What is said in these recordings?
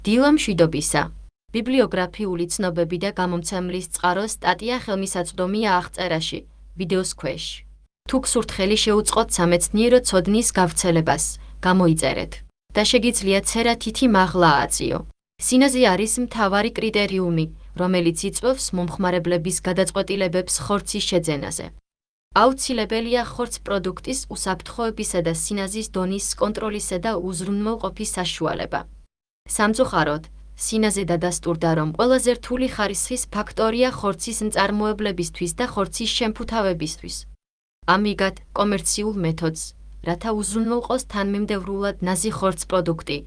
დილა მშვიდობისა. ბიბლიოგრაფიული ცნობები და გამომცემლის წყარო სტატია ხელმისაწვდომია აღწერაში, ვიდეოს ქვეშ. თუ გსურთ ხელი შეუწყოთ სამეცნიერო ცოდნის გავრცელებას, გამოიწერეთ და შეგიძლიათ წერა თითი მაღლა ააწიო. სინაზი არის მთავარი კრიტერიუმი, რომელიც იწვევს მომხმარებლების გადაწყვეტილებებს ხორცის შეძენაზე. აუცილებელია ხორც პროდუქტის უსაფრთხოებისა და სინაზის დონის კონტროლისა და უზრუნველყოფის საშუალება. სამწუხაროდ, სინაზე დადასტურდა, რომ ყველაზე რთული ხარისხის ფაქტორია ხორცის მწარმოებლებისთვის და ხორცის შემფუთავებისთვის. ამიგად, კომერციულ მეთოდს, რათა უზრუნველყოს თანმიმდევრულად ნაზი ხორც პროდუქტი,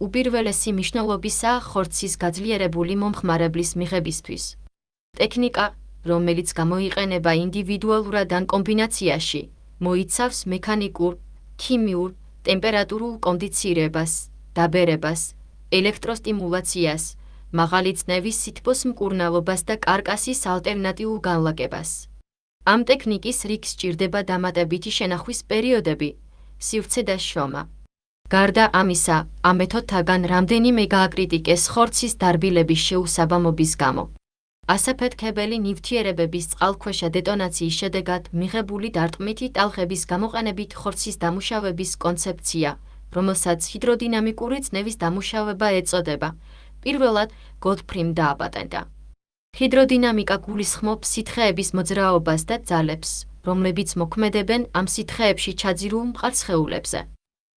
უპირველესი მნიშვნელობისაა ხორცის გაძლიერებული მომხმარებლის მიღებისთვის. ტექნიკა, რომელიც გამოიყენება ინდივიდუალურად ან კომბინაციაში, მოიცავს მექანიკურ, ქიმიურ, ტემპერატურულ კონდიცირებას, დაბერებას, ელექტროსტიმულაციას, მაღალი წნევის სითბოს მკურნალობას და კარკასის ალტერნატიულ განლაგებას. ამ ტექნიკის რიგს სჭირდება დამატებითი შენახვის პერიოდები, სივრცე და შრომა. გარდა ამისა, ამ მეთოდთაგან რამდენიმე გააკრიტიკეს ხორცის დარბილების შეუსაბამობის გამო. ასაფეთქებელი ნივთიერებების წყალქვეშა დეტონაციის შედეგად მიღებული დარტყმითი ტალღების გამოყენებით ხორცის დამუშავების კონცეფცია, რომელსაც ჰიდროდინამიკური წნევის დამუშავება ეწოდება, პირველად გოდფრიმ დააპატენტა. ჰიდროდინამიკა გულისხმობს სითხეების მოძრაობას და ძალებს, რომლებიც მოქმედებენ ამ სითხეებში ჩაძირულ მყარ სხეულებზე.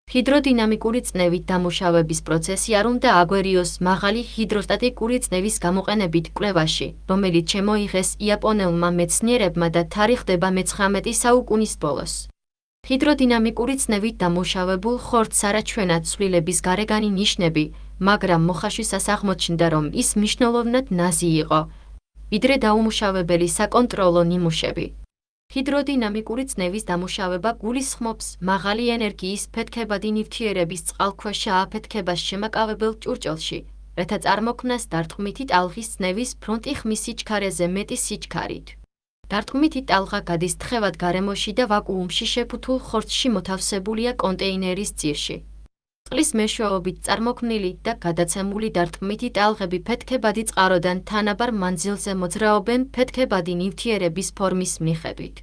ჰიდროდინამიკური წნევით დამუშავების პროცესი არ უნდა აგვერიოს მაღალი ჰიდროსტატიკური წნევის გამოყენებით კვლევაში, რომელიც შემოიღეს იაპონელმა მეცნიერებმა და თარიღდება მე-19 საუკუნის ბოლოს. ჰიდროდინამიკური წნევით დამუშავებულ ხორცს არაჩვენად ცვლილების გარეგანი ნიშნები, მაგრამ მოხაშვისას აღმოჩნდა, რომ ის მნიშვნელოვნად ნაზი იყო, ვიდრე დაუმუშავებელი საკონტროლო ნიმუშები. ჰიდროდინამიკური წნევის დამუშავება გულისხმობს მაღალი ენერგიის ფეთქებადი ნივთიერების წყალქვეშა აფეთქებას შემაკავებელ ჭურჭელში, რათა წარმოქმნას დარტყმითი ტალღის წნევის ფრონტი ხმის სიჩქარეზე მეტი სიჩქარით. დარტყმითი ტალღა გადის თხევად გარემოში და ვაკუუმში შეფუთულ ხორცში მოთავსებულია კონტეინერის ძირში. წყლის მეშვეობით წარმოქმნილი და გადაცემული დარტყმითი ტალღები ფეთქებადი წყაროდან თანაბარ მანძილზე მოძრაობენ ფეთქებადი ნივთიერების ფორმის მიხედვით.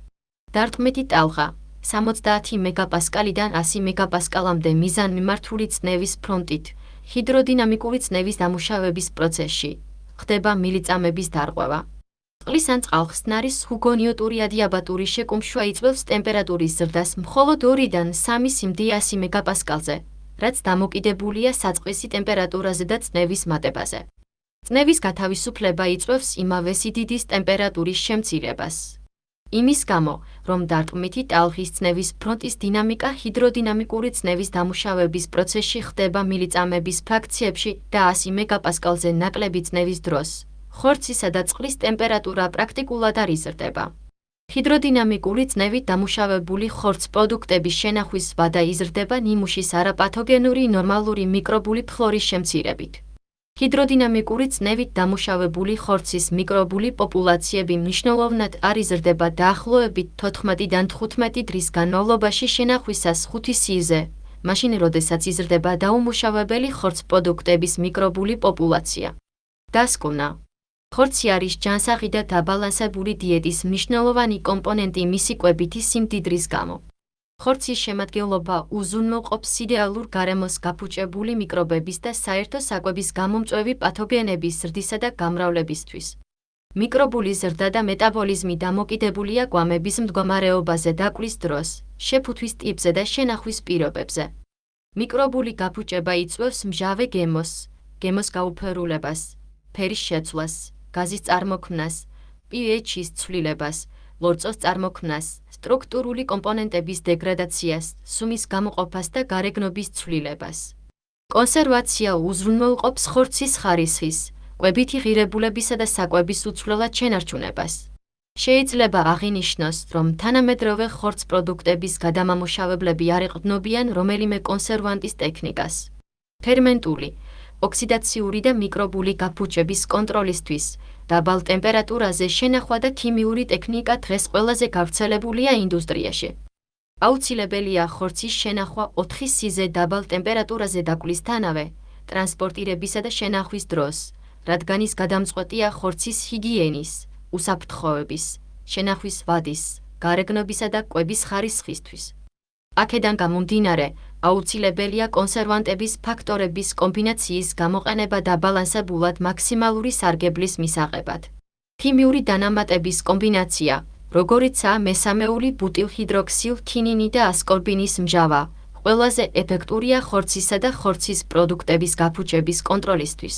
დარტყმითი ტალღა 70 მეგაპასკალიდან 100 მეგაპასკალამდე მიზანმიმართული წნევის ფრონტით, ჰიდროდინამიკური წნევის დამუშავების პროცესში, ხდება მილიწამების დარღვევა. წყლის ან წყალხსნარის ჰუგონიოტური ადიაბატური შეკუმშვა იწვევს ტემპერატურის ზრდას მხოლოდ 2-დან 3 სიმდე 100 მეგაპასკალზე, რაც დამოკიდებულია საწყისი ტემპერატურაზე და წნევის მატებაზე. წნევის გათავისუფლება იწვევს იმავე სიდიდის ტემპერატურის შემცირებას. იმის გამო, რომ დარტყმითი ტალღის წნევის ფრონტის დინამიკა ჰიდროდინამიკური წნევის დამუშავების პროცესში ხდება მილიწამების ფრაქციებში და 100 მეგაპასკალზე ნაკლები წნევის დროს, ხორცისა და წყლის ტემპერატურა პრაქტიკულად არ იზრდება. ჰიდროდინამიკური წნევით დამუშავებული ხორც პროდუქტების შენახვის ვადა იზრდება ნიმუშის არაპათოგენური ნორმალური მიკრობული ფლორის შემცირებით. ჰიდროდინამიკური წნევით დამუშავებული ხორცის მიკრობული პოპულაციები მნიშვნელოვნად არ იზრდება დაახლოებით 14-დან 15 დღის განმავლობაში შენახვისას 5 სიზე, მაშინ როდესაც იზრდება დაუმუშავებელი ხორც პროდუქტების მიკრობული პოპულაცია. დასკვნა. ხორცი არის ჯანსაღი და დაბალანსებული დიეტის მნიშვნელოვანი კომპონენტი მისი კვებითი სიმდიდრის გამო. ხორცის შემადგენლობა უზრუნველყოფს იდეალურ გარემოს გაფუჭებული მიკრობების და საერთო საკვების გამომწვევი პათოგენების ზრდისა და გამრავლებისთვის. მიკრობული ზრდა და მეტაბოლიზმი დამოკიდებულია კვამების მდგომარეობაზე დაკვლის დროს, შეფუთვის ტიპზე და შენახვის პირობებზე. მიკრობული გაფუჭება იწვევს მჟავე გემოს გაუფერულებას, ფერის შეცვლას, გაზის წარმოქმნას, pH-ის ცვლილებას, ლორწოს წარმოქმნას, სტრუქტურული კომპონენტების დეგრადაციას, სუმის გამოყოფას და გარეგნობის ცვლილებას. კონსერვაცია უზრუნველყოფს ხორცის ხარისხის, კვებითი ღირებულებისა და საკვების უცვლელად შენარჩუნებას. შეიძლება აღინიშნოს, რომ თანამედროვე ხორც პროდუქტების გადამამუშავებლები არ ეყრდნობიან რომელიმე კონსერვანტის ტექნიკას. ფერმენტული, ოქსიდაციური და მიკრობული გაფუჭების კონტროლისთვის, დაბალ ტემპერატურაზე შენახვა და ქიმიური ტექნიკა დღეს ყველაზე გავრცელებულია ინდუსტრიაში. აუცილებელია ხორცის შენახვა 4 სიზე დაბალ ტემპერატურაზე დაკვლისთანავე, ტრანსპორტირებისა და შენახვის დროს, რადგან ის გადამწყვეტია ხორცის ჰიგიენის, უსაფრთხოების, შენახვის ვადის, გარეგნობისა და კვების ხარისხისთვის. აქედან გამომდინარე, აუცილებელია კონსერვანტების ფაქტორების კომბინაციის გამოყენება დაბალანსებულად მაქსიმალური სარგებლის მისაღებად. ქიმიური დანამატების კომბინაცია, როგორიცაა მესამეული ბუტილჰიდროქსილქინინი და ასკორბინის მჟავა, ყველაზე ეფექტურია ხორცისა და ხორცის პროდუქტების გაფუჭების კონტროლისთვის.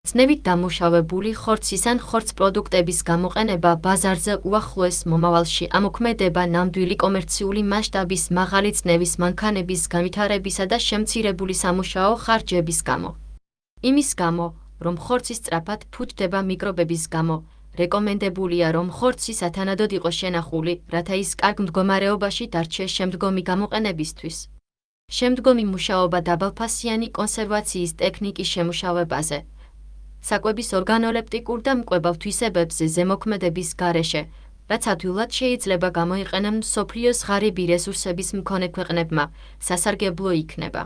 ძნებით დამუშავებული ხორცის ან ხორცპროდუქტების გამოყენება ბაზარზე უახლოეს მომავალში ამოქმედება ნამდვილი კომერციული მასშტაბის მაღალი წნევის მანქანების განვითარებისა და შემცირებული სამუშაო ხარჯების გამო. იმის გამო, რომ ხორცი სწრაფად ფუჭდება მიკრობების გამო, რეკომენდებულია, რომ ხორცი სათანადოდ იყოს შენახული, რათა ის კარგ მდგომარეობაში დარჩეს შემდგომი გამოყენებისთვის. შემდგომი მუშაობა დაბალფასიანი კონსერვაციის ტექნიკის შემუშავებაზე. საკვების ორგანოლეპტიკურ და მკვებავ თვისებებზე ზემოქმედების გარეშე, რაც ადვილად შეიძლება გამოიყენონ მსოფლიოს ღარიბი რესურსების მქონე ქვეყნებმა, სასარგებლო იქნება.